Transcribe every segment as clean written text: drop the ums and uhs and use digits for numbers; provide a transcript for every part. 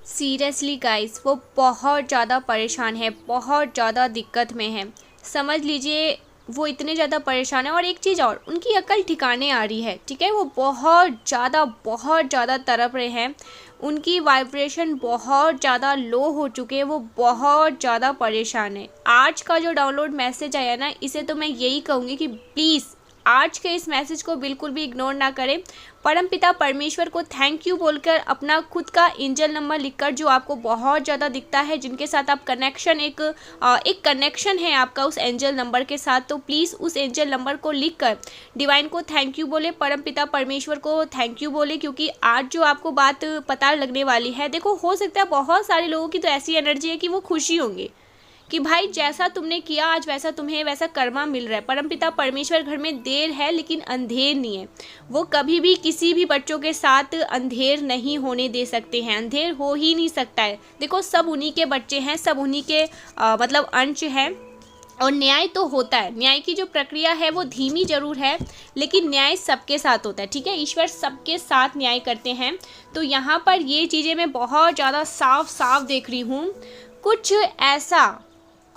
Seriously guys, वो बहुत ज़्यादा परेशान है, बहुत ज़्यादा दिक्कत में है। समझ लीजिए वो इतने ज़्यादा परेशान है। और एक चीज़ और, उनकी अकल ठिकाने आ रही है, ठीक है। वो बहुत ज़्यादा तड़प रहे हैं। उनकी वाइब्रेशन बहुत ज़्यादा लो हो चुके हैं, वो बहुत ज़्यादा परेशान है। आज का जो डाउनलोड मैसेज आया ना, इसे तो मैं यही कहूँगी कि प्लीज़ आज के इस मैसेज को बिल्कुल भी इग्नोर ना करें। परमपिता परमेश्वर को थैंक यू बोलकर अपना खुद का एंजल नंबर लिखकर, जो आपको बहुत ज़्यादा दिखता है, जिनके साथ आप कनेक्शन एक कनेक्शन है आपका उस एंजल नंबर के साथ, तो प्लीज़ उस एंजल नंबर को लिखकर डिवाइन को थैंक यू बोले, परमपिता परमेश्वर को थैंक यू बोले। क्योंकि आज जो आपको बात पता लगने वाली है, देखो हो सकता है बहुत सारे लोगों की तो ऐसी एनर्जी है कि वो खुशी होंगे कि भाई जैसा तुमने किया आज वैसा तुम्हें वैसा कर्मा मिल रहा है। परमपिता परमेश्वर घर में देर है लेकिन अंधेर नहीं है। वो कभी भी किसी भी बच्चों के साथ अंधेर नहीं होने दे सकते हैं, अंधेर हो ही नहीं सकता है। देखो सब उन्हीं के बच्चे हैं, सब उन्हीं के मतलब अंश हैं। और न्याय तो होता है, न्याय की जो प्रक्रिया है वो धीमी जरूर है, लेकिन न्याय सबके साथ होता है, ठीक है। ईश्वर सबके साथ न्याय करते हैं। तो यहाँ पर ये चीज़ें मैं बहुत ज़्यादा साफ साफ देख रही हूँ।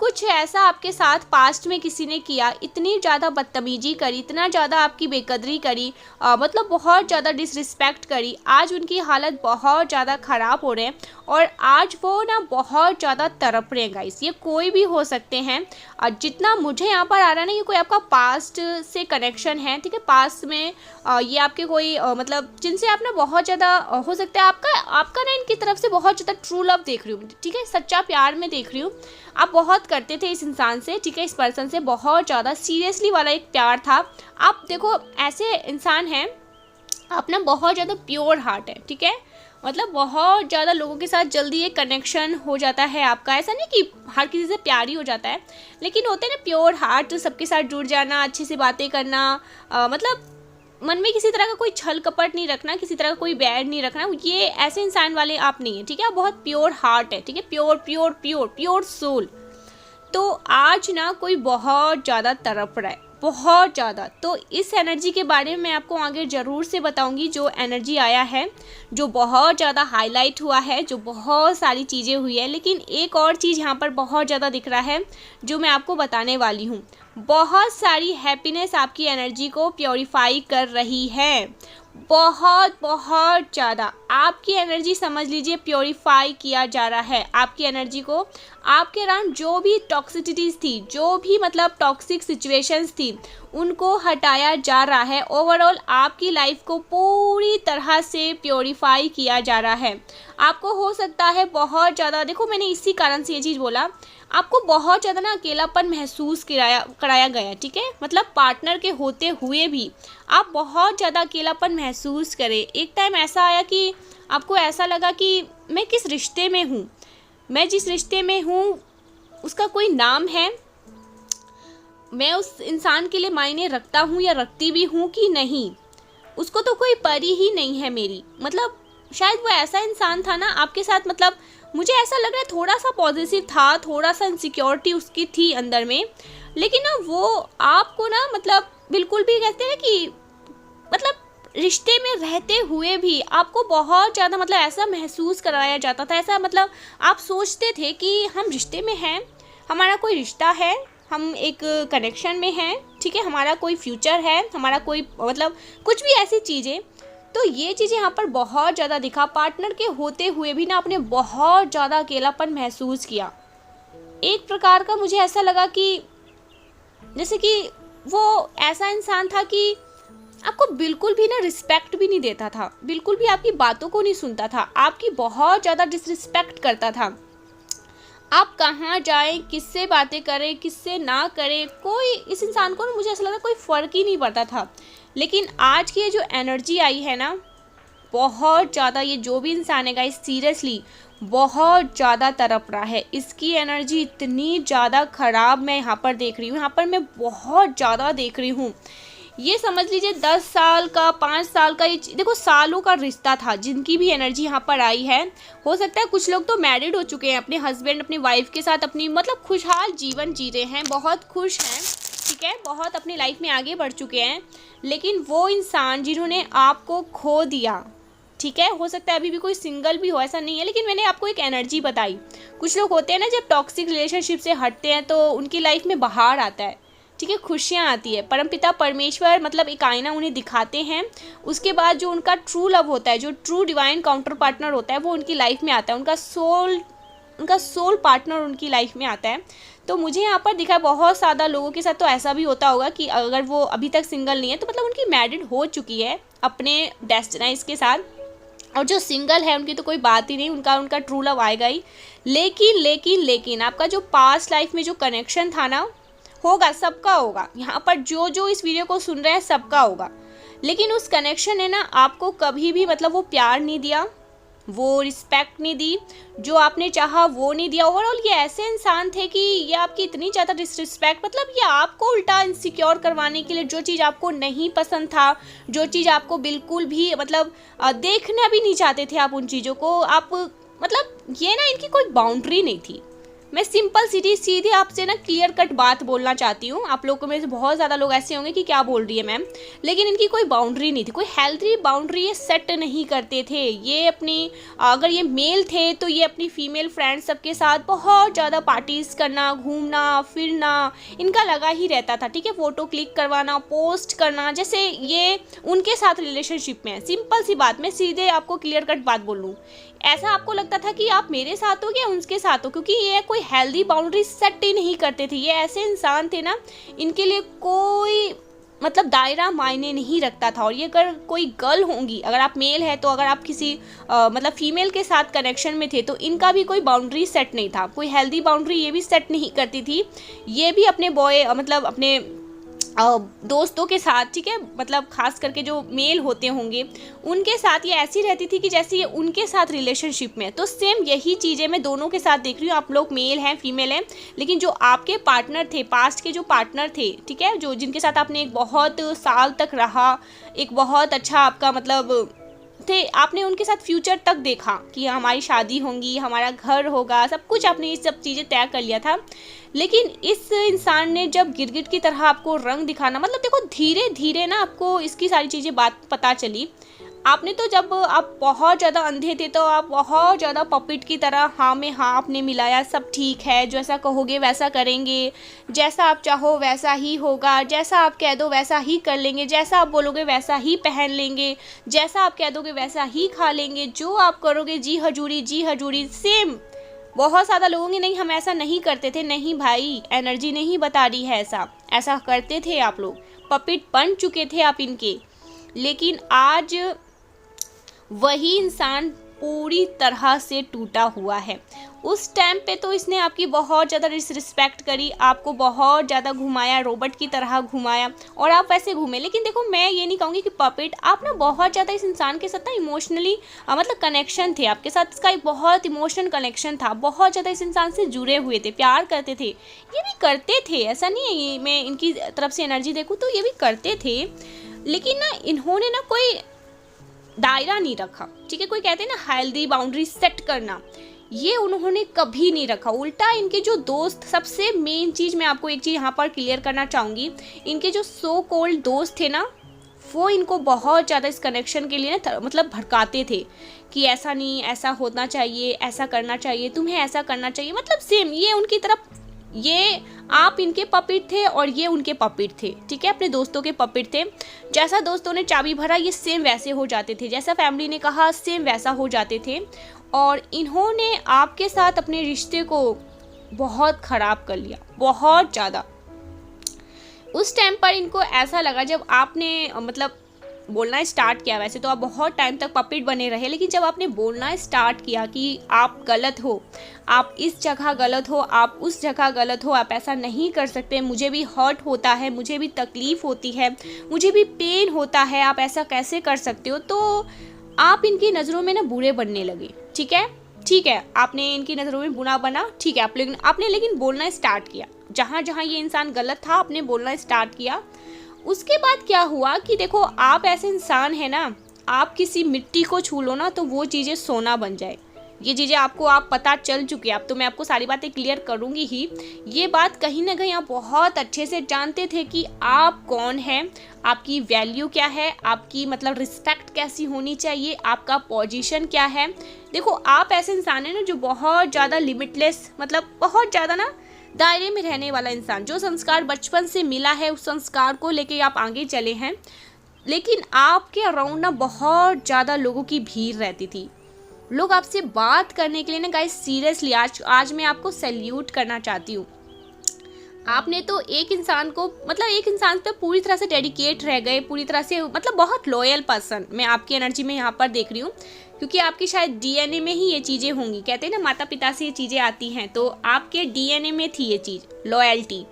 कुछ ऐसा आपके साथ पास्ट में किसी ने किया, इतनी ज़्यादा बदतमीजी करी, इतना ज़्यादा आपकी बेकदरी करी, मतलब बहुत ज़्यादा डिसरिस्पेक्ट करी। आज उनकी हालत बहुत ज़्यादा ख़राब हो रहे हैं और आज वो ना बहुत ज़्यादा तड़प रहे हैं गाइस। ये कोई भी हो सकते हैं। जितना मुझे यहाँ पर आ रहा है ना, ये कोई आपका पास्ट से कनेक्शन है, ठीक है। पास्ट में ये आपके कोई मतलब जिनसे आप ना बहुत ज़्यादा हो सकता है आपका ना इनकी तरफ से बहुत ज़्यादा ट्रू लव देख रही हूँ, ठीक है, सच्चा प्यार में देख रही हूँ। आप बहुत करते थे इस इंसान से, ठीक है, इस पर्सन से बहुत ज़्यादा सीरियसली वाला एक प्यार था। आप देखो ऐसे इंसान हैं, आप ना बहुत ज़्यादा प्योर हार्ट है, ठीक है। मतलब बहुत ज़्यादा लोगों के साथ जल्दी एक कनेक्शन हो जाता है आपका। ऐसा नहीं कि हर किसी से प्यार ही हो जाता है, लेकिन होते हैं ना प्योर हार्ट, तो सबके साथ जुड़ जाना, अच्छे से बातें करना, मतलब मन में किसी तरह का कोई छल कपट नहीं रखना, किसी तरह का कोई बैर नहीं रखना। ये ऐसे इंसान वाले आप नहीं है, ठीक है। आप बहुत प्योर हार्ट है, ठीक है, pure pure pure pure soul. तो आज ना कोई बहुत ज़्यादा तड़प रहा है, बहुत ज़्यादा। तो इस एनर्जी के बारे में मैं आपको आगे ज़रूर से बताऊंगी। जो एनर्जी आया है, जो बहुत ज़्यादा हाईलाइट हुआ है, जो बहुत सारी चीज़ें हुई है, लेकिन एक और चीज़ यहाँ पर बहुत ज़्यादा दिख रहा है जो मैं आपको बताने वाली हूँ। बहुत सारी हैप्पीनेस आपकी एनर्जी को प्योरीफाई कर रही है, बहुत बहुत ज़्यादा आपकी एनर्जी समझ लीजिए प्योरीफाई किया जा रहा है। आपकी एनर्जी को, आपके अराउंड जो भी टॉक्सिसिटीज़ थी, जो भी मतलब टॉक्सिक सिचुएशंस थी, उनको हटाया जा रहा है। ओवरऑल आपकी लाइफ को पूरी तरह से प्योरीफाई किया जा रहा है। आपको हो सकता है बहुत ज़्यादा, देखो मैंने इसी कारण से ये चीज़ बोला, आपको बहुत ज़्यादा ना अकेलापन महसूस कराया गया, ठीक है। मतलब पार्टनर के होते हुए भी आप बहुत ज़्यादा अकेलापन महसूस करें। एक टाइम ऐसा आया कि आपको ऐसा लगा कि मैं किस रिश्ते में हूँ, मैं जिस रिश्ते में हूँ उसका कोई नाम है, मैं उस इंसान के लिए मायने रखता हूँ या रखती भी हूँ कि नहीं, उसको तो कोई परी ही नहीं है मेरी। मतलब शायद वो ऐसा इंसान था ना आपके साथ, मतलब मुझे ऐसा लग रहा है थोड़ा सा पॉजिटिव था, थोड़ा सा इनसिक्योरिटी उसकी थी अंदर में, लेकिन ना वो आपको ना मतलब बिल्कुल भी कहते हैं कि मतलब रिश्ते में रहते हुए भी आपको बहुत ज़्यादा मतलब ऐसा महसूस कराया जाता था, ऐसा मतलब आप सोचते थे कि हम रिश्ते में हैं, हमारा कोई रिश्ता है, हम एक कनेक्शन में हैं, ठीक है, हमारा कोई फ्यूचर है, हमारा कोई मतलब कुछ भी ऐसी चीज़ें। तो ये चीज़ें यहाँ पर बहुत ज़्यादा दिखा। पार्टनर के होते हुए भी ना आपने बहुत ज़्यादा अकेलापन महसूस किया। एक प्रकार का मुझे ऐसा लगा कि जैसे कि वो ऐसा इंसान था कि आपको बिल्कुल भी ना रिस्पेक्ट भी नहीं देता था, बिल्कुल भी आपकी बातों को नहीं सुनता था, आपकी बहुत ज़्यादा डिसरिस्पेक्ट करता था। आप कहाँ जाएं, किससे बातें करें, किससे ना करें, कोई इस इंसान को ना मुझे ऐसा लगा कोई फ़र्क ही नहीं पड़ता था। लेकिन आज की ये जो एनर्जी आई है ना, बहुत ज़्यादा, ये जो भी इंसान है गाइस सीरियसली बहुत ज़्यादा तड़प रहा है। इसकी एनर्जी इतनी ज़्यादा ख़राब मैं यहाँ पर देख रही हूँ, यहाँ पर मैं बहुत ज़्यादा देख रही हूँ। ये समझ लीजिए 10 साल का, 5 साल का, ये देखो सालों का रिश्ता था जिनकी भी एनर्जी यहाँ पर आई है। हो सकता है कुछ लोग तो मैरिड हो चुके हैं, अपने हस्बैंड अपनी वाइफ के साथ अपनी मतलब खुशहाल जीवन जी रहे हैं, बहुत खुश हैं, ठीक है, बहुत अपनी लाइफ में आगे बढ़ चुके हैं। लेकिन वो इंसान जिन्होंने आपको खो दिया, ठीक है, हो सकता है अभी भी कोई सिंगल भी हो, ऐसा नहीं है, लेकिन मैंने आपको एक एनर्जी बताई। कुछ लोग होते हैं ना, जब टॉक्सिक रिलेशनशिप से हटते हैं तो उनकी लाइफ में बाहर आता है, ठीक है, खुशियाँ आती है। परमपिता परमेश्वर मतलब एक आईना उन्हें दिखाते हैं, उसके बाद जो उनका ट्रू लव होता है, जो ट्रू डिवाइन काउंटर पार्टनर होता है, वो उनकी लाइफ में आता है, उनका सोल पार्टनर उनकी लाइफ में आता है। तो मुझे यहाँ पर दिखा बहुत ज़्यादा लोगों के साथ तो ऐसा भी होता होगा कि अगर वो अभी तक सिंगल नहीं है तो मतलब उनकी मैरिड हो चुकी है अपने डेस्टिनाइज के साथ, और जो सिंगल है उनकी तो कोई बात ही नहीं, उनका ट्रू लव आएगा ही। लेकिन आपका जो पास्ट लाइफ में जो कनेक्शन था ना, होगा, सबका होगा, यहाँ पर जो इस वीडियो को सुन रहे हैं सबका होगा, लेकिन उस कनेक्शन ने ना आपको कभी भी मतलब वो प्यार नहीं दिया, वो रिस्पेक्ट नहीं दी, जो आपने चाहा वो नहीं दिया। ओवरऑल ये ऐसे इंसान थे कि ये आपकी इतनी ज़्यादा डिसरिस्पेक्ट, मतलब ये आपको उल्टा इनसिक्योर करवाने के लिए, जो चीज़ आपको नहीं पसंद था, जो चीज़ आपको बिल्कुल भी मतलब देखना भी नहीं चाहते थे आप उन चीज़ों को, आप मतलब ये ना इनकी कोई बाउंड्री नहीं थी। मैं सिंपल सीधी आपसे ना क्लियर कट बात बोलना चाहती हूँ। आप लोगों में से बहुत ज़्यादा लोग ऐसे होंगे कि क्या बोल रही है मैम, लेकिन इनकी कोई बाउंड्री नहीं थी, कोई हेल्थी बाउंड्री ये सेट नहीं करते थे। ये अपनी, अगर ये मेल थे तो ये अपनी फीमेल फ्रेंड्स सबके साथ बहुत ज़्यादा पार्टीज़ करना, घूमना फिरना इनका लगा ही रहता था, ठीक है, फ़ोटो क्लिक करवाना, पोस्ट करना, जैसे ये उनके साथ रिलेशनशिप में है। सिंपल सी बात, मैं सीधे आपको क्लियर कट बात बोल लूँ, ऐसा आपको लगता था कि आप मेरे साथ हो या उनके साथ हो, क्योंकि ये कोई हेल्दी बाउंड्री सेट ही नहीं करते थे। ये ऐसे इंसान थे ना, इनके लिए कोई मतलब दायरा मायने नहीं रखता था। और ये अगर कोई गर्ल होंगी, अगर आप मेल है तो अगर आप किसी मतलब फीमेल के साथ कनेक्शन में थे तो इनका भी कोई बाउंड्री सेट नहीं था, कोई हेल्दी बाउंड्री ये भी सेट नहीं करती थी। ये भी अपने बॉय मतलब अपने दोस्तों के साथ, ठीक है, मतलब खास करके जो मेल होते होंगे उनके साथ ये ऐसी रहती थी कि जैसे ये उनके साथ रिलेशनशिप में। तो सेम यही चीज़ें मैं दोनों के साथ देख रही हूँ। आप लोग मेल हैं फीमेल हैं, लेकिन जो आपके पार्टनर थे, पास्ट के जो पार्टनर थे, ठीक है, जो जिनके साथ आपने एक बहुत साल तक रहा, एक बहुत अच्छा आपका मतलब थे, आपने उनके साथ फ्यूचर तक देखा कि हमारी शादी होंगी, हमारा घर होगा, सब कुछ आपने ये सब चीज़ें तय कर लिया था। लेकिन इस इंसान ने जब गिरगिट की तरह आपको रंग दिखाना, मतलब देखो धीरे धीरे ना आपको इसकी सारी चीज़ें बात पता चली। आपने तो जब आप बहुत ज़्यादा अंधे थे तो आप बहुत ज़्यादा पपिट की तरह हाँ में हाँ आपने मिलाया, सब ठीक है, जैसा कहोगे वैसा करेंगे, जैसा आप चाहो वैसा ही होगा, जैसा आप कह दो वैसा ही कर लेंगे, जैसा आप बोलोगे वैसा ही पहन लेंगे, जैसा आप कह दोगे वैसा ही खा लेंगे, जो आप करोगे जी हजूरी सेम। बहुत ज़्यादा लोगों की नहीं, हम ऐसा नहीं करते थे, नहीं भाई, एनर्जी नहीं बता रही है ऐसा करते थे आप लोग, पपिट बन चुके थे आप इनके। लेकिन आज वही इंसान पूरी तरह से टूटा हुआ है। उस टाइम पे तो इसने आपकी बहुत ज़्यादा डिसरिस्पेक्ट करी, आपको बहुत ज़्यादा घुमाया, रोबोट की तरह घुमाया और आप वैसे घूमे। लेकिन देखो मैं ये नहीं कहूँगी कि पपेट, आप ना बहुत ज़्यादा इस इंसान के साथ ना इमोशनली मतलब कनेक्शन थे आपके साथ, इसका एक बहुत इमोशनल कनेक्शन था, बहुत ज़्यादा इस इंसान से जुड़े हुए थे, प्यार करते थे, ये भी करते थे, ऐसा नहीं है, ये मैं इनकी तरफ से एनर्जी देखूँ तो ये भी करते थे। लेकिन ना इन्होंने ना कोई दायरा नहीं रखा, ठीक है, कोई कहते हैं ना हेल्दी बाउंड्री सेट करना, ये उन्होंने कभी नहीं रखा। उल्टा इनके जो दोस्त, सबसे मेन चीज़ मैं आपको एक चीज़ यहाँ पर क्लियर करना चाहूँगी, इनके जो सो कॉल्ड दोस्त थे ना, वो इनको बहुत ज़्यादा इस कनेक्शन के लिए ना मतलब भड़काते थे कि ऐसा नहीं, ऐसा होना चाहिए, ऐसा करना चाहिए, तुम्हें ऐसा करना चाहिए, मतलब सेम ये उनकी तरफ, ये आप इनके पपिट थे और ये उनके पपिट थे, ठीक है, अपने दोस्तों के पपिट थे। जैसा दोस्तों ने चाबी भरा ये सेम वैसे हो जाते थे, जैसा फैमिली ने कहा सेम वैसा हो जाते थे। और इन्होंने आपके साथ अपने रिश्ते को बहुत ख़राब कर लिया, बहुत ज़्यादा। उस टाइम पर इनको ऐसा लगा जब आपने मतलब बोलना स्टार्ट किया, वैसे तो आप बहुत टाइम तक पपिट बने रहे, लेकिन जब आपने बोलना स्टार्ट किया कि आप गलत हो, आप इस जगह गलत हो, आप उस जगह गलत हो, आप ऐसा नहीं कर सकते, मुझे भी हर्ट होता है, मुझे भी तकलीफ़ होती है, मुझे भी पेन होता है, आप ऐसा कैसे कर सकते हो, तो आप इनकी नज़रों में ना बुरे बनने लगे। ठीक है, आपने इनकी नज़रों में बुरा बना, ठीक है, आपने लेकिन बोलना स्टार्ट किया, जहाँ जहाँ ये इंसान गलत था आपने बोलना स्टार्ट किया। उसके बाद क्या हुआ कि देखो आप ऐसे इंसान हैं ना, आप किसी मिट्टी को छू लो ना तो वो चीज़ें सोना बन जाए, ये चीज़ें आपको आप पता चल चुकी है, अब तो मैं आपको सारी बातें क्लियर करूँगी ही। ये बात कहीं ना कहीं आप बहुत अच्छे से जानते थे कि आप कौन हैं, आपकी वैल्यू क्या है, आपकी मतलब रिस्पेक्ट कैसी होनी चाहिए, आपका पोजीशन क्या है। देखो आप ऐसे इंसान हैं ना जो बहुत ज़्यादा लिमिटलेस, मतलब बहुत ज़्यादा ना दायरे में रहने वाला इंसान, जो संस्कार बचपन से मिला है उस संस्कार को लेके आप आगे चले हैं। लेकिन आपके अराउंड ना बहुत ज़्यादा लोगों की भीड़ रहती थी, लोग आपसे बात करने के लिए ना गाइस सीरियसली आज मैं आपको सैल्यूट करना चाहती हूँ। आपने तो एक इंसान को मतलब एक इंसान पे पूरी तरह से डेडिकेट रह गए, पूरी तरह से मतलब बहुत लॉयल पर्सन मैं आपकी एनर्जी में यहाँ पर देख रही हूँ, क्योंकि आपकी शायद डीएनए में ही ये चीज़ें होंगी। कहते हैं ना माता पिता से ये चीज़ें आती हैं, तो आपके डीएनए में थी ये चीज़, लॉयल्टी,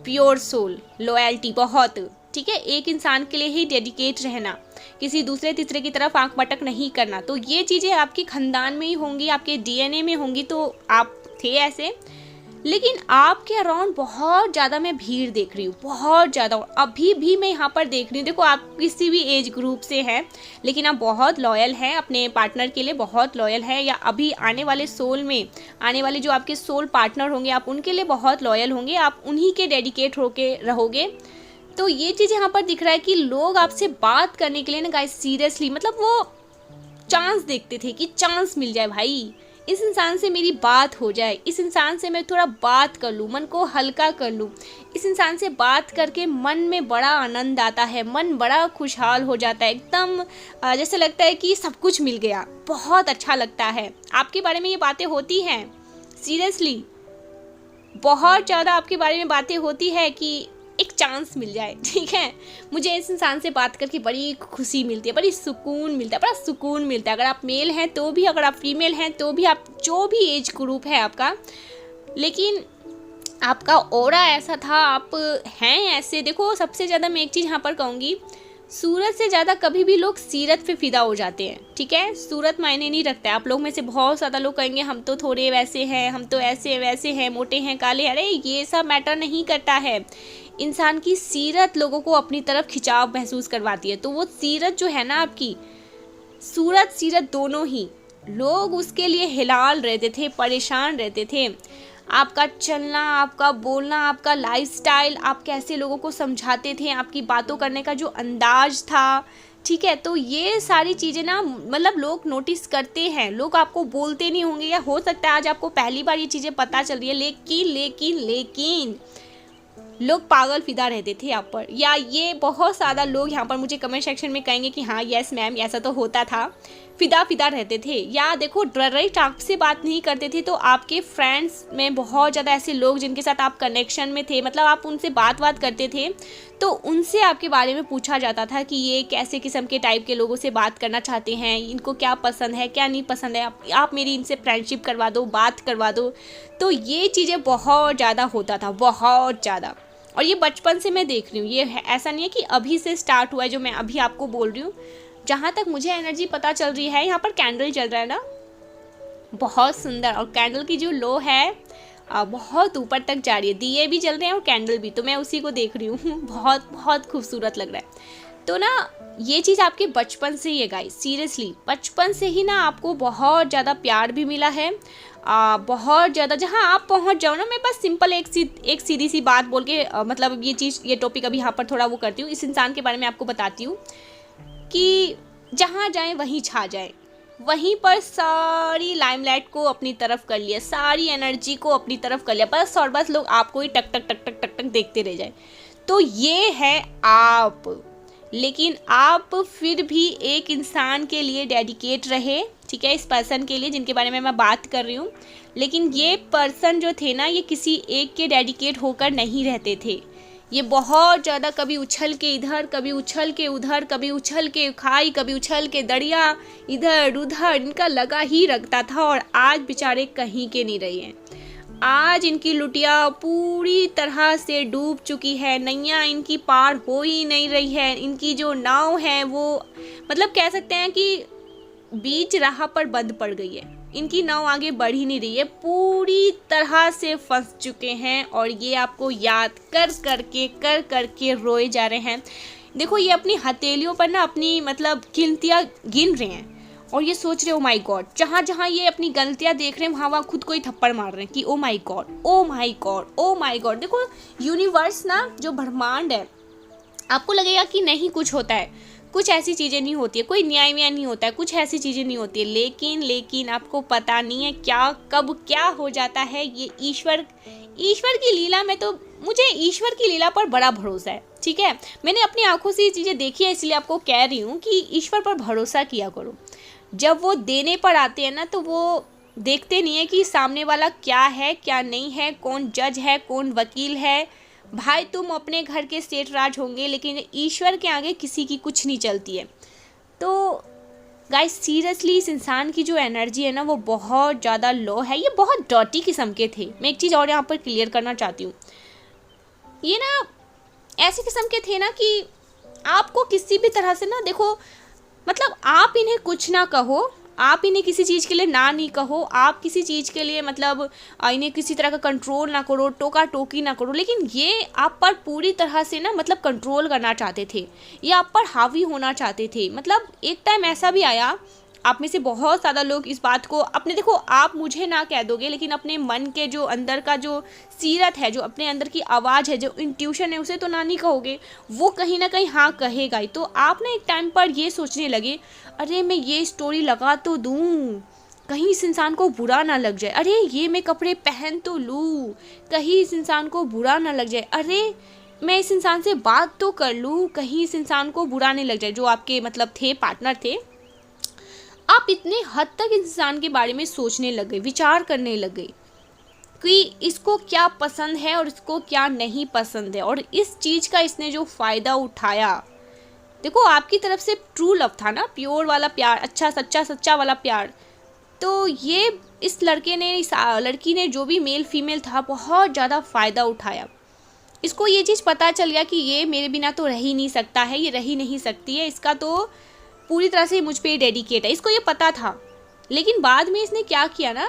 प्योर सोल लॉयल्टी बहुत, ठीक है। एक इंसान के लिए ही डेडिकेट रहना, किसी दूसरे तीसरे की तरफ आंख मटक नहीं करना, तो ये चीज़ें आपके खानदान में ही होंगी, आपके डीएनए में होंगी, तो आप थे ऐसे। लेकिन आपके अराउंड बहुत ज़्यादा मैं भीड़ देख रही हूँ, बहुत ज़्यादा, अभी भी मैं यहाँ पर देख रही हूँ। देखो आप किसी भी एज ग्रुप से हैं, लेकिन आप बहुत लॉयल हैं अपने पार्टनर के लिए, बहुत लॉयल है, या अभी आने वाले सोल में आने वाले जो आपके सोल पार्टनर होंगे आप उनके लिए बहुत लॉयल होंगे, आप उन्हीं के डेडिकेट होके रहोगे। तो ये चीज़ यहाँ पर दिख रहा है कि लोग आपसे बात करने के लिए ना गाइस सीरियसली मतलब वो चांस देखते थे कि चांस मिल जाए भाई, इस इंसान से मेरी बात हो जाए, इस इंसान से मैं थोड़ा बात कर लूँ, मन को हल्का कर लूँ। इस इंसान से बात करके मन में बड़ा आनंद आता है, मन बड़ा खुशहाल हो जाता है, एकदम जैसे लगता है कि सब कुछ मिल गया, बहुत अच्छा लगता है। आपके बारे में ये बातें होती हैं सीरियसली, बहुत ज़्यादा आपके बारे में बातें होती है कि एक चांस मिल जाए, ठीक है, मुझे इस इंसान से बात करके बड़ी खुशी मिलती है, बड़ी सुकून मिलता है, बड़ा सुकून मिलता है। अगर आप मेल हैं तो भी, अगर आप फीमेल हैं तो भी, आप जो भी एज ग्रुप है आपका, लेकिन आपका ऑरा ऐसा था, आप हैं ऐसे। देखो सबसे ज़्यादा मैं एक चीज़ यहाँ पर कहूँगी, सूरत से ज़्यादा कभी भी लोग सीरत पे फिदा हो जाते हैं, ठीक है। सूरत मायने नहीं रखता है। आप लोग में से बहुत ज़्यादा लोग कहेंगे हम तो थोड़े वैसे हैं, हम तो ऐसे वैसे हैं, मोटे हैं, काले, अरे ये सब मैटर नहीं करता है। इंसान की सीरत लोगों को अपनी तरफ खिंचाव महसूस करवाती है, तो वो सीरत जो है ना आपकी, सूरत सीरत दोनों ही, लोग उसके लिए हिलाल रहते थे, परेशान रहते थे। आपका चलना, आपका बोलना, आपका लाइफस्टाइल, आप कैसे लोगों को समझाते थे, आपकी बातों करने का जो अंदाज था, ठीक है, तो ये सारी चीज़ें ना मतलब लोग नोटिस करते हैं। लोग आपको बोलते नहीं होंगे, या हो सकता है आज आपको पहली बार ये चीज़ें पता चल रही है, लेकिन लोग पागल फिदा रहते थे यहाँ पर, या ये बहुत ज़्यादा लोग यहाँ पर मुझे कमेंट सेक्शन में कहेंगे कि हाँ यस मैम ऐसा तो होता था, फिदा रहते थे। या देखो डायरेक्ट आपसे बात नहीं करते थे, तो आपके फ्रेंड्स में बहुत ज़्यादा ऐसे लोग जिनके साथ आप कनेक्शन में थे, मतलब आप उनसे बात करते थे, तो उनसे आपके बारे में पूछा जाता था कि ये कैसे किस्म के टाइप के लोगों से बात करना चाहते हैं, इनको क्या पसंद है क्या नहीं पसंद है, आप मेरी इनसे फ्रेंडशिप करवा दो, बात करवा दो। तो ये चीज़ें बहुत ज़्यादा होता था, बहुत ज़्यादा, और ये बचपन से मैं देख रही हूँ। ये ऐसा नहीं है कि अभी से स्टार्ट हुआ है जो मैं अभी आपको बोल रही हूँ। जहाँ तक मुझे एनर्जी पता चल रही है, यहाँ पर कैंडल चल रहा है ना, बहुत सुंदर, और कैंडल की जो लो है बहुत ऊपर तक जा रही है, दिए भी जल रहे हैं और कैंडल भी, तो मैं उसी को देख रही हूँ। बहुत बहुत खूबसूरत लग रहा है। तो ना ये चीज़ आपके बचपन से ही है गाइस, सीरियसली बचपन से ही ना आपको बहुत ज़्यादा प्यार भी मिला है, बहुत ज़्यादा। जहाँ आप पहुँच जाओ ना, मैं बस सिंपल एक सीधी सी बात बोल के मतलब ये टॉपिक अभी यहाँ पर थोड़ा वो करती हूँ, इस इंसान के बारे में आपको बताती हूँ कि जहाँ जाएं वहीं छा जाएं, वहीं पर सारी लाइमलाइट को अपनी तरफ कर लिया, सारी एनर्जी को अपनी तरफ कर लिया, बस और बस लोग आपको ही टक टक टक टक टक टक देखते रह जाए। तो ये है आप, लेकिन आप फिर भी एक इंसान के लिए डेडिकेट रहे, ठीक है, इस पर्सन के लिए जिनके बारे में मैं बात कर रही हूँ। लेकिन ये पर्सन जो थे ना, ये किसी एक के डेडिकेट होकर नहीं रहते थे, ये बहुत ज़्यादा कभी उछल के इधर, कभी उछल के उधर, कभी उछल के खाई, कभी उछल के दरिया, इधर उधर इनका लगा ही रखता था। और आज बेचारे कहीं के नहीं रहे हैं, आज इनकी लुटिया पूरी तरह से डूब चुकी है, नैया इनकी पार हो ही नहीं रही है, इनकी जो नाव है वो मतलब कह सकते हैं कि बीच राह पर बंद पड़ गई है, इनकी नाव आगे बढ़ ही नहीं रही है, पूरी तरह से फंस चुके हैं। और ये आपको याद कर करके रोए जा रहे हैं। देखो ये अपनी हथेलियों पर ना अपनी मतलब गिनतियाँ गिन रहे हैं, और ये सोच रहे हो माई गॉड, जहाँ जहाँ ये अपनी गलतियाँ देख रहे हैं वहाँ वहाँ खुद को ही थप्पड़ मार रहे हैं कि ओ माई गॉड, ओ माई गॉड, ओ माई गॉड। देखो यूनिवर्स ना, जो ब्रह्मांड है, आपको लगेगा कि नहीं कुछ होता है, कुछ ऐसी चीज़ें नहीं होती है, कोई न्याय व्याय नहीं होता है, कुछ ऐसी चीज़ें नहीं होती है, लेकिन आपको पता नहीं है क्या कब क्या हो जाता है। ये ईश्वर की लीला में, तो मुझे ईश्वर की लीला पर बड़ा भरोसा है, ठीक है। मैंने अपनी आंखों से ये चीज़ें देखी है, इसलिए आपको कह रही हूँ कि ईश्वर पर भरोसा किया करो। जब वो देने पर आते हैं ना, तो वो देखते नहीं है कि सामने वाला क्या है क्या नहीं है, कौन जज है कौन वकील है। भाई तुम अपने घर के सेठ राज होंगे, लेकिन ईश्वर के आगे किसी की कुछ नहीं चलती है। तो गाइस सीरियसली इस इंसान की जो एनर्जी है ना, वो बहुत ज़्यादा लो है। ये बहुत डर्टी किस्म के थे। मैं एक चीज़ और यहाँ पर क्लियर करना चाहती हूँ, ये ना ऐसे किस्म के थे ना कि आपको किसी भी तरह से ना, देखो मतलब आप इन्हें कुछ ना कहो, आप इन्हें किसी चीज़ के लिए ना नहीं कहो, आप किसी चीज़ के लिए मतलब इन्हें किसी तरह का कंट्रोल ना करो, टोका टोकी ना करो, लेकिन ये आप पर पूरी तरह से ना मतलब कंट्रोल करना चाहते थे, ये आप पर हावी होना चाहते थे। मतलब एक टाइम ऐसा भी आया, आप में से बहुत ज़्यादा लोग इस बात को अपने, देखो आप मुझे ना कह दोगे, लेकिन अपने मन के जो अंदर का जो सीरत है, जो अपने अंदर की आवाज़ है, जो इंट्यूशन है, उसे तो ना नहीं कहोगे, वो कहीं ना कहीं हाँ कहेगा ही। तो आप ना एक टाइम पर ये सोचने लगे, अरे मैं ये स्टोरी लगा तो दूँ, कहीं इस इंसान को बुरा ना लग जाए, अरे ये मैं कपड़े पहन तो लूँ, कहीं इस इंसान को बुरा ना लग जाए, अरे मैं इस इंसान से बात तो कर लूँ, कहीं इस इंसान को बुरा नहीं लग जाए। जो आपके मतलब थे, पार्टनर थे, आप इतने हद तक इंसान के बारे में सोचने लग गए, विचार करने लग गए कि इसको क्या पसंद है और इसको क्या नहीं पसंद है, और इस चीज़ का इसने जो फ़ायदा उठाया। देखो आपकी तरफ से ट्रू लव था ना, प्योर वाला प्यार, अच्छा सच्चा वाला प्यार। तो ये इस लड़के ने, इस लड़की ने, जो भी मेल फीमेल था, बहुत ज़्यादा फ़ायदा उठाया। इसको ये चीज़ पता चल गया कि ये मेरे बिना तो रह ही नहीं सकता है, ये रह ही नहीं सकती है, इसका तो पूरी तरह से मुझ पे डेडिकेट है, इसको ये पता था। लेकिन बाद में इसने क्या किया ना,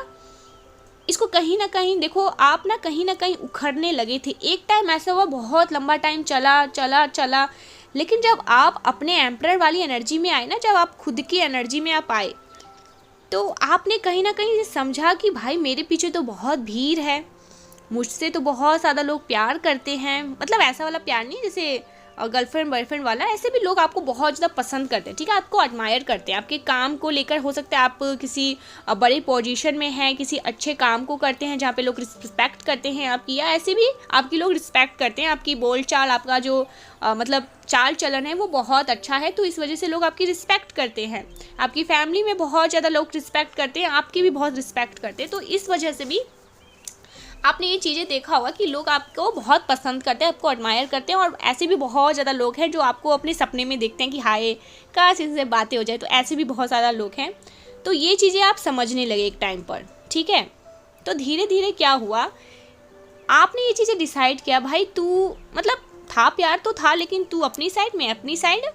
इसको कहीं ना कहीं, देखो आप ना कहीं उखड़ने लगे थे। एक टाइम ऐसा हुआ, बहुत लंबा टाइम चला, लेकिन जब आप अपने एम्परर वाली एनर्जी में आए ना, जब आप खुद की एनर्जी में आप आए, तो आपने कहीं ना कहीं समझा कि भाई मेरे पीछे तो बहुत भीड़ है, मुझसे तो बहुत ज़्यादा लोग प्यार करते हैं। मतलब ऐसा वाला प्यार नहीं जैसे गर्लफ्रेंड बॉयफ्रेंड वाला, ऐसे भी लोग आपको बहुत ज़्यादा पसंद करते हैं, ठीक है, आपको एडमायर करते हैं, आपके काम को लेकर। हो सकता है आप किसी बड़े पोजीशन में हैं, किसी अच्छे काम को करते हैं जहाँ पे लोग रिस्पेक्ट करते हैं आपकी, या ऐसे भी आपकी लोग रिस्पेक्ट करते हैं, आपकी बोल चाल, आपका जो मतलब चाल चलन है वो बहुत अच्छा है, तो इस वजह से लोग आपकी रिस्पेक्ट करते हैं। आपकी फैमिली में बहुत ज़्यादा लोग रिस्पेक्ट करते हैं, आपकी भी बहुत रिस्पेक्ट करते हैं। तो इस वजह से भी आपने ये चीज़ें देखा होगा कि लोग आपको बहुत पसंद करते हैं, आपको एडमायर करते हैं। और ऐसे भी बहुत ज़्यादा लोग हैं जो आपको अपने सपने में देखते हैं कि हाय काश इनसे बातें हो जाए, तो ऐसे भी बहुत ज़्यादा लोग हैं। तो ये चीज़ें आप समझने लगे एक टाइम पर, ठीक है। तो धीरे धीरे क्या हुआ, आपने ये चीज़ें डिसाइड किया, भाई तू मतलब था, प्यार तो था, लेकिन तू अपनी साइड में अपनी साइड,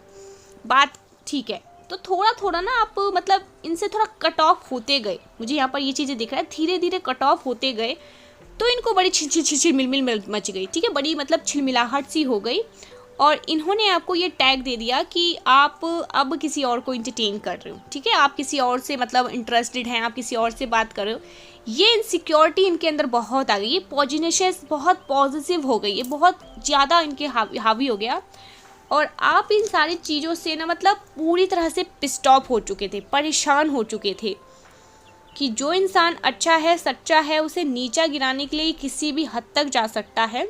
बात ठीक है। तो थोड़ा थोड़ा ना आप मतलब इनसे थोड़ा कट ऑफ होते गए। मुझे यहाँ पर ये चीज़ें दिख रहा है, धीरे धीरे कट ऑफ होते गए। तो इनको बड़ी छिलमिल मच गई, ठीक है, बड़ी मतलब छिलमिलाहट सी हो गई। और इन्होंने आपको ये टैग दे दिया कि आप अब किसी और को इंटरटेन कर रहे हो, ठीक है, आप किसी और से मतलब इंटरेस्टेड हैं, आप किसी और से बात कर रहे हो। ये इनसिक्योरिटी इनके अंदर बहुत आ गई, ये पॉजिनेशियस बहुत पॉजिटिव हो गई, ये बहुत ज़्यादा इनके हावी हो गया। और आप इन सारी चीज़ों से ना मतलब पूरी तरह से पिस्ड ऑफ हो चुके थे, परेशान हो चुके थे कि जो इंसान अच्छा है, सच्चा है, उसे नीचा गिराने के लिए किसी भी हद तक जा सकता है।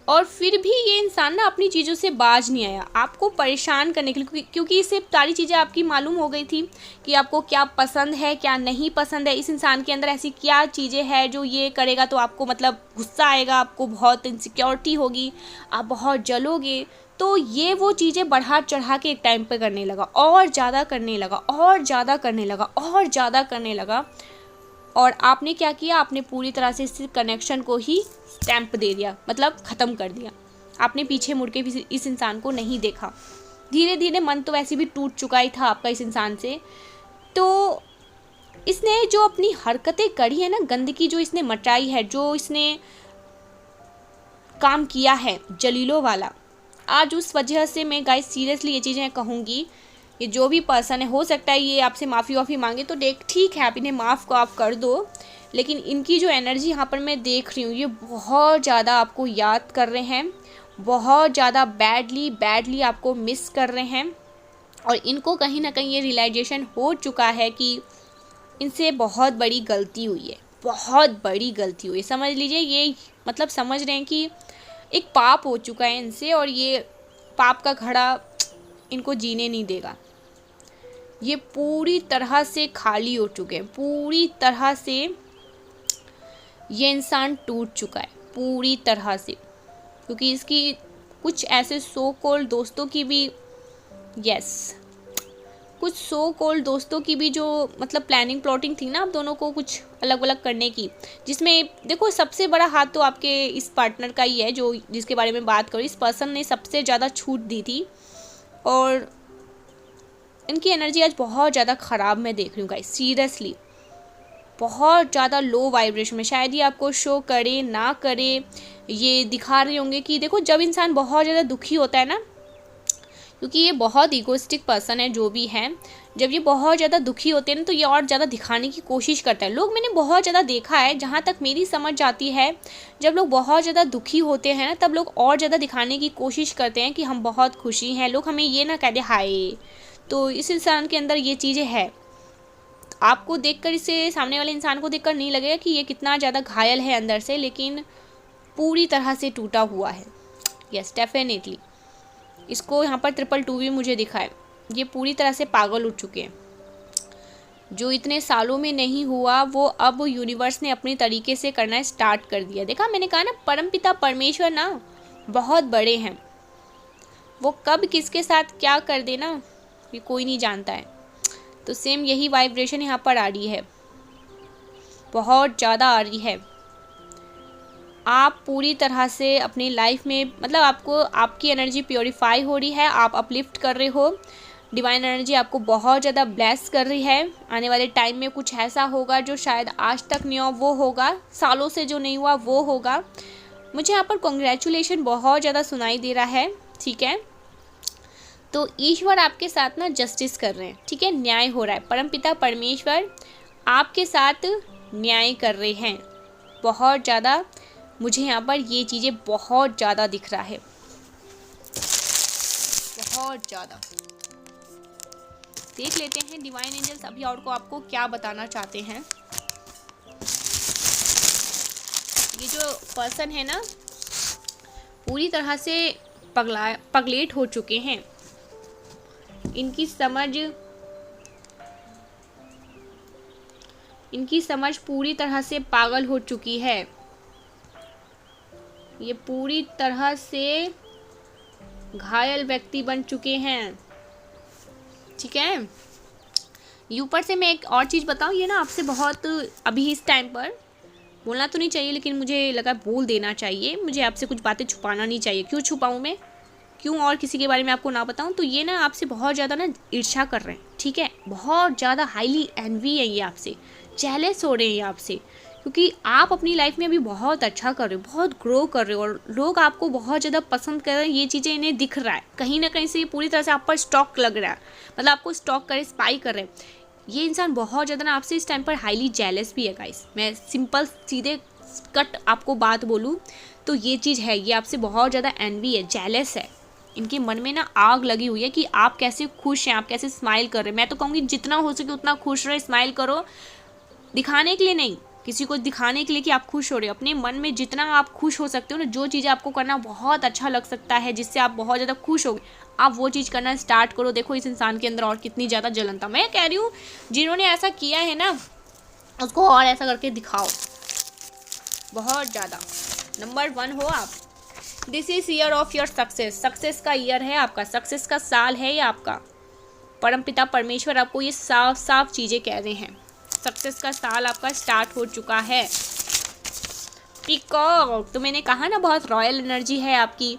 और फिर भी ये इंसान ना अपनी चीज़ों से बाज नहीं आया, आपको परेशान करने के लिए, क्योंकि इससे सारी चीज़ें आपकी मालूम हो गई थी कि आपको क्या पसंद है क्या नहीं पसंद है। इस इंसान के अंदर ऐसी क्या चीज़ें हैं जो ये करेगा तो आपको मतलब गुस्सा आएगा, आपको बहुत इनसिक्योरिटी होगी, आप बहुत जलोगे। तो ये वो चीज़ें बढ़ा चढ़ा के एक टाइम पे करने लगा, और ज़्यादा करने लगा, और ज़्यादा करने लगा, और ज़्यादा करने लगा। और आपने क्या किया, आपने पूरी तरह से इस कनेक्शन को ही स्टैंप दे दिया, मतलब ख़त्म कर दिया। आपने पीछे मुड़ के भी इस इंसान को नहीं देखा। धीरे धीरे मन तो वैसे भी टूट चुका ही था आपका इस इंसान से। तो इसने जो अपनी हरकतें करी है ना, गंदगी जो इसने मचाई है, जो इसने काम किया है जलीलों वाला, आज उस वजह से मैं गाइस सीरियसली ये चीज़ें कहूँगी ये जो भी पर्सन है, हो सकता है ये आपसे माफ़ी वाफ़ी मांगे तो देख ठीक है, आप इन्हें माफ़ को आप कर दो, लेकिन इनकी जो एनर्जी यहाँ पर मैं देख रही हूँ, ये बहुत ज़्यादा आपको याद कर रहे हैं, बहुत ज़्यादा बैडली आपको मिस कर रहे हैं। और इनको कहीं ना कहीं ये रियलाइजेशन हो चुका है कि इनसे बहुत बड़ी गलती हुई है, बहुत बड़ी गलती हुई है। समझ लीजिए, ये मतलब समझ रहे हैं कि एक पाप हो चुका है इनसे, और ये पाप का घड़ा इनको जीने नहीं देगा। ये पूरी तरह से खाली हो चुके हैं, पूरी तरह से ये इंसान टूट चुका है पूरी तरह से, क्योंकि इसकी कुछ ऐसे सो कॉल्ड दोस्तों की भी, कुछ सो कॉल्ड दोस्तों की भी जो मतलब प्लानिंग प्लॉटिंग थी ना आप दोनों को कुछ अलग अलग करने की, जिसमें देखो सबसे बड़ा हाथ तो आपके इस पार्टनर का ही है, जो जिसके बारे में बात करो, इस पर्सन ने सबसे ज़्यादा छूट दी थी। और इनकी एनर्जी आज बहुत ज़्यादा ख़राब मैं देख रही हूँ गाइस, सीरियसली बहुत ज़्यादा लो वाइब्रेशन में। शायद ये आपको शो करे ना करे, ये दिखा रहे होंगे कि देखो, जब इंसान बहुत ज़्यादा दुखी होता है ना, क्योंकि ये बहुत ईगोइस्टिक पर्सन है जो भी है, जब ये बहुत ज़्यादा दुखी होते हैं ना तो ये और ज़्यादा दिखाने की कोशिश करता है। लोग, मैंने बहुत ज़्यादा देखा है, जहाँ तक मेरी समझ जाती है, जब लोग बहुत ज़्यादा दुखी होते हैं ना तब लोग और ज़्यादा दिखाने की कोशिश करते हैं कि हम बहुत खुशी हैं, लोग हमें ये ना कह दे हाय। तो इस इंसान के अंदर ये चीज़ें है। आपको देखकर, इसे सामने वाले इंसान को देखकर नहीं लगेगा कि ये कितना ज़्यादा घायल है अंदर से, लेकिन पूरी तरह से टूटा हुआ है। यस, डेफिनेटली इसको यहाँ पर 222 भी मुझे दिखा है। ये पूरी तरह से पागल उठ चुके हैं। जो इतने सालों में नहीं हुआ वो अब यूनिवर्स ने अपने तरीके से करना स्टार्ट कर दिया। देखा, मैंने कहा ना, परमपिता परमेश्वर ना बहुत बड़े हैं। वो कब किसके साथ क्या कर देना ये कोई नहीं जानता है। तो सेम यही वाइब्रेशन यहाँ पर आ रही है, बहुत ज़्यादा आ रही है। आप पूरी तरह से अपनी लाइफ में, मतलब आपको, आपकी एनर्जी प्योरीफाई हो रही है, आप अपलिफ्ट कर रहे हो, डिवाइन एनर्जी आपको बहुत ज़्यादा ब्लेस कर रही है। आने वाले टाइम में कुछ ऐसा होगा जो शायद आज तक नहीं हो, वो होगा, सालों से जो नहीं हुआ वो होगा। मुझे यहाँ पर कॉन्ग्रेचुलेशन बहुत ज़्यादा सुनाई दे रहा है, ठीक है। तो ईश्वर आपके साथ ना जस्टिस कर रहे हैं, ठीक है, न्याय हो रहा है। परमपिता परमेश्वर आपके साथ न्याय कर रहे हैं बहुत ज़्यादा। मुझे यहाँ पर ये चीज़ें बहुत ज़्यादा दिख रहा है, बहुत ज़्यादा। देख लेते हैं डिवाइन एंजल्स अभी और को आपको क्या बताना चाहते हैं। ये जो पर्सन है ना पूरी तरह से पगलेट हो चुके हैं। इनकी समझ पूरी तरह से पागल हो चुकी है। ये पूरी तरह से घायल व्यक्ति बन चुके हैं, ठीक है। ऊपर से मैं एक और चीज़ बताऊँ, ये ना आपसे बहुत, अभी इस टाइम पर बोलना तो नहीं चाहिए लेकिन मुझे लगा बोल देना चाहिए। मुझे आपसे कुछ बातें छुपाना नहीं चाहिए। क्यों छुपाऊँ मैं, क्यों और किसी के बारे में आपको ना बताऊँ। तो ये ना आपसे बहुत ज़्यादा ना ईर्ष्या कर रहे हैं, ठीक है, बहुत ज़्यादा हाईली एनवी है ये आपसे, जेलस हो रहे हैं ये आपसे, क्योंकि आप अपनी लाइफ में अभी बहुत अच्छा कर रहे हो, बहुत ग्रो कर रहे हो, और लोग आपको बहुत ज़्यादा पसंद कर रहे हैं। ये चीज़ें इन्हें दिख रहा है, कहीं ना कहीं से ये पूरी तरह से आप पर स्टॉक लग रहा है, मतलब आपको स्टॉक करे, स्पाई कर रहे हैं। ये इंसान बहुत ज़्यादा ना आपसे इस टाइम पर हाईली जेलस भी है गाइस। मैं सिंपल सीधे कट आपको बात बोलूँ तो ये चीज़ है, ये आपसे बहुत ज़्यादा एनवी है, जेलस है। इनके मन में ना आग लगी हुई है कि आप कैसे खुश हैं, आप कैसे स्माइल कर रहे हैं। मैं तो कहूँगी जितना हो सके उतना खुश रहे, स्माइल करो, दिखाने के लिए नहीं, किसी को दिखाने के लिए कि आप खुश हो रहे हो। अपने मन में जितना आप खुश हो सकते हो ना, जो चीज़ें आपको करना बहुत अच्छा लग सकता है, जिससे आप बहुत ज़्यादा खुश हो, आप वो चीज़ करना स्टार्ट करो। देखो इस इंसान के अंदर और कितनी ज़्यादा जलन था। मैं कह रही हूँ जिन्होंने ऐसा किया है ना उसको और ऐसा करके दिखाओ, बहुत ज़्यादा नंबर 1 हो आप। This is year of your success. Success का ईयर है आपका, सक्सेस का साल है ये आपका। परमपिता परमेश्वर आपको ये साफ साफ चीज़ें कह रहे हैं। सक्सेस का साल आपका स्टार्ट हो चुका है। पीकॉक, तो मैंने कहा ना बहुत रॉयल एनर्जी है आपकी।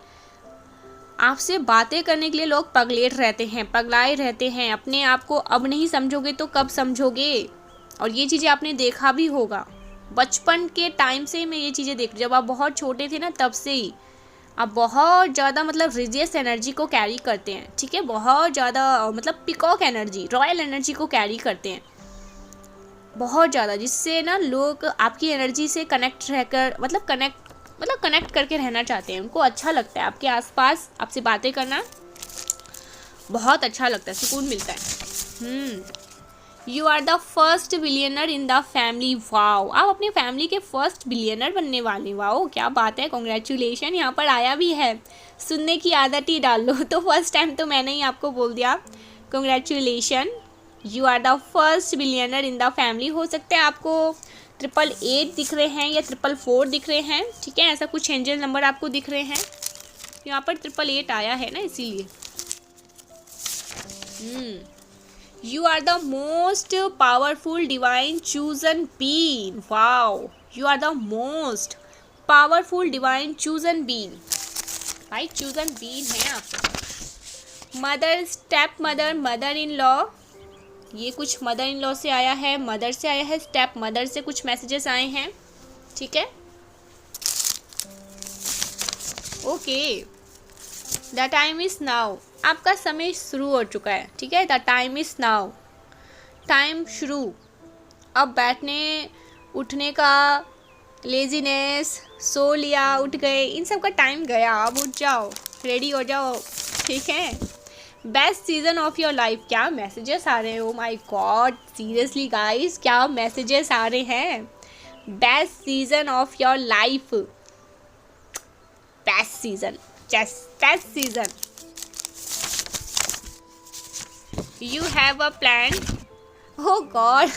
आपसे बातें करने के लिए लोग पगलेट रहते हैं, पगलाए रहते हैं। अपने आप को अब नहीं समझोगे तो कब समझोगे। और ये चीज़ें आपने देखा भी होगा, बचपन के टाइम से मैं ये चीज़ें देख, जब आप बहुत छोटे थे ना तब से ही आप बहुत ज़्यादा मतलब रिजियस एनर्जी को कैरी करते हैं, ठीक है, बहुत ज़्यादा मतलब पिकॉक एनर्जी, रॉयल एनर्जी को कैरी करते हैं बहुत ज़्यादा, जिससे ना लोग आपकी एनर्जी से कनेक्ट रहकर मतलब कनेक्ट करके रहना चाहते हैं। उनको अच्छा लगता है आपके आसपास, आपसे बातें करना बहुत अच्छा लगता है, सुकून मिलता है। You are the first billionaire in the family. Wow, आप अपनी फैमिली के फर्स्ट बिलियनर बनने वाले। वाओ, क्या बात है, कॉन्ग्रेचुलेशन। यहाँ पर आया भी है, सुनने की आदत ही डाल लो। तो फर्स्ट टाइम तो मैंने ही आपको बोल दिया, congratulation, you are the first billionaire in the family. हो सकता है आपको 888 दिख रहे हैं या 444 दिख रहे हैं, ठीक है, ऐसा कुछ एंजल नंबर आपको दिख रहे हैं। यहाँ पर 888 आया है ना, इसीलिए। You are the most powerful divine chosen being. Wow, you are the most powerful divine chosen being. भाई chosen being है आप। Mother, step mother, mother in law, ये कुछ मदर इन लॉ से आया है, मदर से आया है, स्टेप मदर से कुछ मैसेजेस आए हैं, ठीक है। Okay, the time is now, आपका समय शुरू हो चुका है, ठीक है। The time is now, time शुरू। अब बैठने उठने का, लेजीनेस, सो लिया, उठ गए, इन सब का टाइम गया। अब उठ जाओ, रेडी हो जाओ, ठीक है। Best season of your life, क्या मैसेजेस आ रहे हैं, oh my god, seriously guys, क्या मैसेजेस आ रहे हैं। Best season of your life, best season, best season. You have a plan, oh god,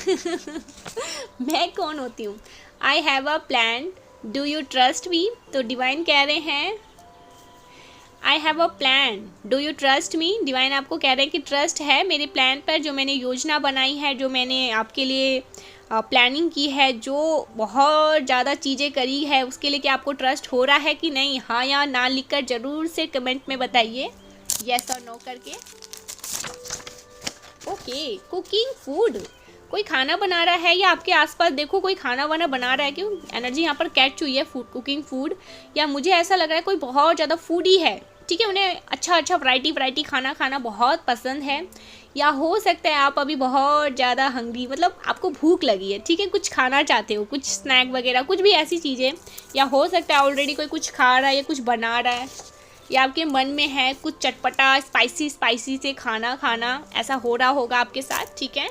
मैं कौन होती हूँ। I have a plan, do you trust me. तो डिवाइन कह रहे हैं I have a plan, do you trust me. Divine आपको कह रहे हैं कि ट्रस्ट है मेरे प्लान पर, जो मैंने योजना बनाई है, जो मैंने आपके लिए प्लानिंग की है, जो बहुत ज़्यादा चीज़ें करी है, उसके लिए क्या आपको ट्रस्ट हो रहा है कि नहीं। हाँ या ना लिखकर ज़रूर से कमेंट में बताइए, येस और नो करके। ओके, कुकिंग फूड, कोई खाना बना रहा है या आपके आसपास देखो कोई खाना वाना बना रहा है, क्यों एनर्जी यहाँ पर कैच हुई है फूड, कुकिंग फूड। या मुझे ऐसा लग रहा है कोई बहुत ज़्यादा फूडी है, ठीक है, उन्हें अच्छा वैरायटी खाना खाना बहुत पसंद है। या हो सकता है आप अभी बहुत ज़्यादा हंग्री, मतलब आपको भूख लगी है, ठीक है, कुछ खाना चाहते हो, कुछ स्नैक वगैरह, कुछ भी ऐसी चीज़ें। या हो सकता है ऑलरेडी कोई कुछ खा रहा है या कुछ बना रहा है, या आपके मन में है कुछ चटपटा स्पाइसी से खाना, ऐसा हो रहा होगा आपके साथ, ठीक है।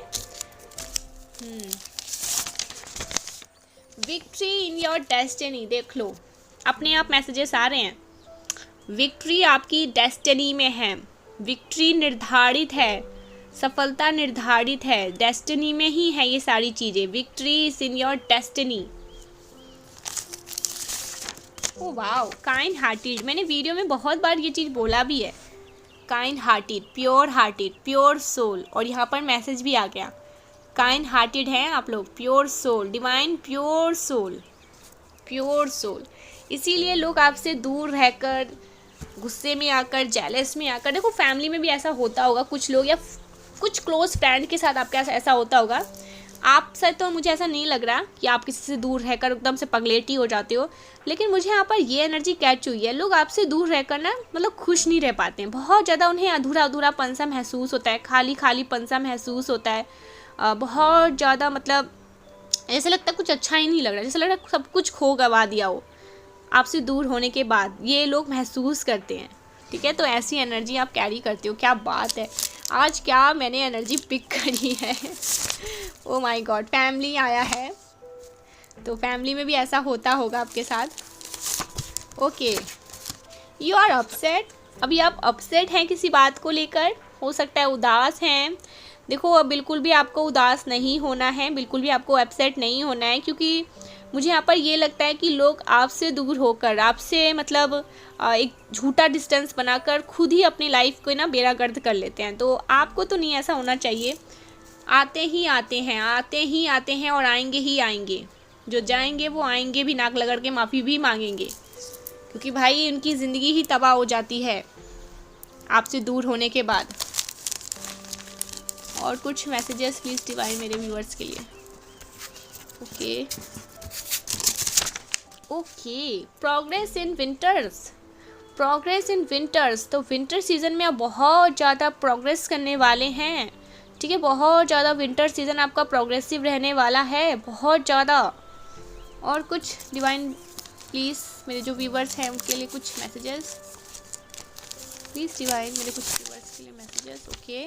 विक्ट्री इन योर डेस्टिनी, देख लो अपने आप मैसेजेस आ रहे हैं। विक्ट्री आपकी डेस्टिनी में है, विक्ट्री निर्धारित है, सफलता निर्धारित है, डेस्टिनी में ही है ये सारी चीज़ें। Victory is in your destiny. Oh wow, kind hearted, मैंने वीडियो में बहुत बार ये चीज़ बोला भी है, काइंड हार्टेड, प्योर सोल। और यहाँ पर मैसेज भी आ गया, काइंड हार्टेड हैं आप लोग, pure soul, divine pure soul. इसीलिए लोग आपसे दूर रहकर, गुस्से में आकर, जेलस में आकर, देखो फैमिली में भी ऐसा होता होगा कुछ लोग, या कुछ क्लोज फ्रेंड के साथ आपके ऐसा होता होगा। आप से तो मुझे ऐसा नहीं लग रहा कि आप किसी से दूर रहकर एकदम से पगलेटी हो जाते हो, लेकिन मुझे यहाँ पर ये एनर्जी कैच हुई है, लोग आपसे दूर रहकर ना मतलब खुश नहीं रह पाते हैं, बहुत ज़्यादा उन्हें अधूरापन सा महसूस होता है, खालीपन सा महसूस होता है, बहुत ज़्यादा मतलब ऐसा लगता है कुछ अच्छा ही नहीं लग रहा, जैसा लग रहा है सब कुछ खो गवा दिया हो आपसे दूर होने के बाद, ये लोग महसूस करते हैं, ठीक है। तो ऐसी एनर्जी आप कैरी करते हो, क्या बात है, आज क्या मैंने एनर्जी पिक करी है। ओ माय गॉड, फैमिली आया है, तो फैमिली में भी ऐसा होता होगा आपके साथ। ओके, यू आर अपसेट, अभी आप अपसेट हैं किसी बात को लेकर, हो सकता है उदास हैं। देखो अब बिल्कुल भी आपको उदास नहीं होना है, बिल्कुल भी आपको अपसेट नहीं होना है, क्योंकि मुझे यहाँ पर ये लगता है कि लोग आपसे दूर होकर, आपसे मतलब एक झूठा डिस्टेंस बनाकर खुद ही अपनी लाइफ को ना बेरागर्द कर लेते हैं। तो आपको तो नहीं ऐसा होना चाहिए, आते ही आते हैं और आएंगे ही आएंगे, जो जाएंगे वो आएंगे भी नाक लगड़ के माफ़ी भी मांगेंगे, क्योंकि भाई उनकी ज़िंदगी ही तबाह हो जाती है आपसे दूर होने के बाद। और कुछ मैसेजेस प्लीज़ डिवाइन मेरे व्यूअर्स के लिए। Okay, progress in winters, progress in winters, तो विंटर सीज़न में आप बहुत ज़्यादा प्रोग्रेस करने वाले हैं, ठीक है। बहुत ज़्यादा विंटर सीज़न आपका प्रोग्रेसिव रहने वाला है, बहुत ज़्यादा। और कुछ डिवाइन प्लीज़ मेरे जो व्यूवर्स हैं उनके लिए कुछ मैसेजेस, प्लीज़ डिवाइन मेरे कुछ व्यूवर्स के लिए मैसेजेस। ओके,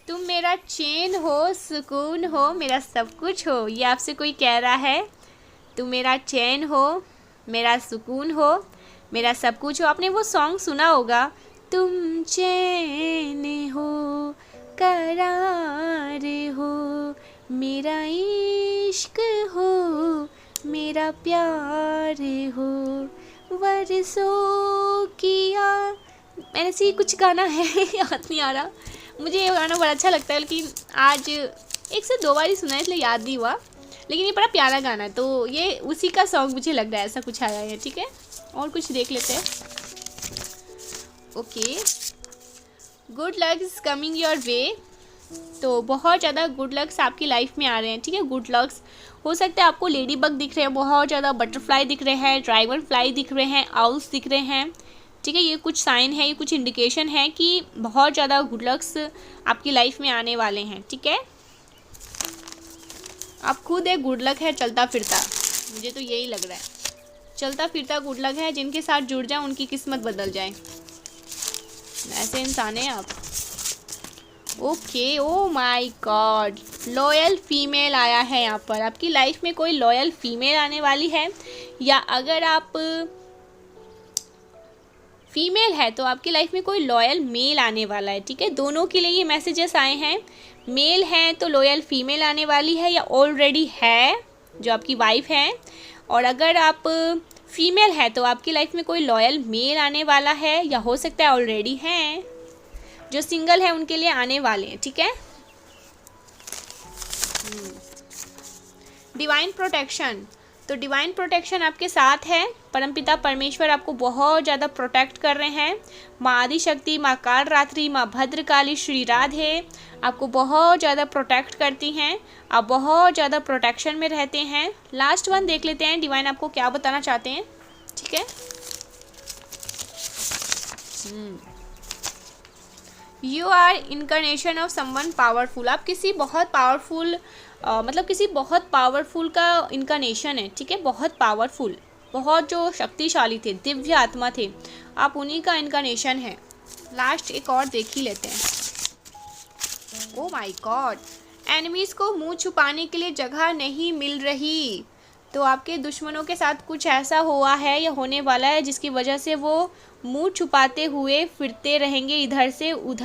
तुम मेरा चैन हो, सुकून हो, मेरा सब कुछ हो, ये आपसे कोई कह रहा है। तुम मेरा चैन हो, मेरा सुकून हो, मेरा सब कुछ हो। आपने वो सॉन्ग सुना होगा, तुम चैन हो, करार हो, मेरा इश्क हो, मेरा प्यार हो, वर्षों किया, मैंने से कुछ गाना है याद नहीं आ रहा। मुझे ये गाना बड़ा अच्छा लगता है, लेकिन आज एक से दो बार ही सुना है इसलिए याद नहीं हुआ, लेकिन ये बड़ा प्यारा गाना है, तो ये उसी का सॉन्ग मुझे लग रहा है, ऐसा कुछ आया है, ठीक है। और कुछ देख लेते हैं। Okay, good luck is coming your way, तो बहुत ज़्यादा गुड लक्स आपकी लाइफ में आ रहे हैं, ठीक है। गुड लक्स हो सकता है आपको लेडी बग दिख रहे हैं, बहुत ज़्यादा बटरफ्लाई दिख रहे हैं, ड्रैगन फ्लाई दिख रहे हैं, आउल्स दिख रहे हैं, ठीक है। ये कुछ साइन है, ये कुछ इंडिकेशन है कि बहुत ज़्यादा गुड लक्स आपकी लाइफ में आने वाले हैं, ठीक है। आप खुद एक गुड लक है चलता फिरता, मुझे तो यही लग रहा है, चलता फिरता गुड लक है। जिनके साथ जुड़ जाए उनकी किस्मत बदल जाए, ऐसे इंसान हैं आप। Okay, O my God, loyal female आया है यहाँ पर। आपकी लाइफ में कोई लॉयल फीमेल आने वाली है, या अगर आप फीमेल है तो आपकी लाइफ में कोई लॉयल मेल आने वाला है, ठीक है। दोनों के लिए ये मैसेजेस आए हैं। मेल हैं तो लॉयल फीमेल आने वाली है, या ऑलरेडी है जो आपकी वाइफ है। और अगर आप फीमेल है तो आपकी लाइफ में कोई लॉयल मेल आने वाला है, या हो सकता है ऑलरेडी हैं। जो सिंगल है उनके लिए आने वाले हैं, ठीक है। डिवाइन प्रोटेक्शन, तो डिवाइन प्रोटेक्शन आपके साथ है। परमपिता परमेश्वर आपको बहुत ज़्यादा प्रोटेक्ट कर रहे हैं। माँ आदिशक्ति, माँ कालरात्रि, माँ भद्रकाली, श्री राधे आपको बहुत ज़्यादा प्रोटेक्ट करती हैं। आप बहुत ज़्यादा प्रोटेक्शन में रहते हैं। लास्ट वन देख लेते हैं डिवाइन आपको क्या बताना चाहते हैं, ठीक है। You are incarnation of someone powerful, आप किसी बहुत पावरफुल मतलब किसी बहुत पावरफुल का इनकारनेशन है, ठीक है। बहुत पावरफुल, बहुत जो शक्तिशाली थे, दिव्य आत्मा थे, आप उन्हीं का इनकारनेशन है। लास्ट एक और देख ही लेते हैं। ओ माय गॉड, एनिमीज़ को मुंह छुपाने के लिए जगह नहीं मिल रही, तो आपके दुश्मनों के साथ कुछ ऐसा हुआ है या होने वाला है जिसकी वजह से वो मुंह छुपाते हुए फिरते रहेंगे इधर से उधर।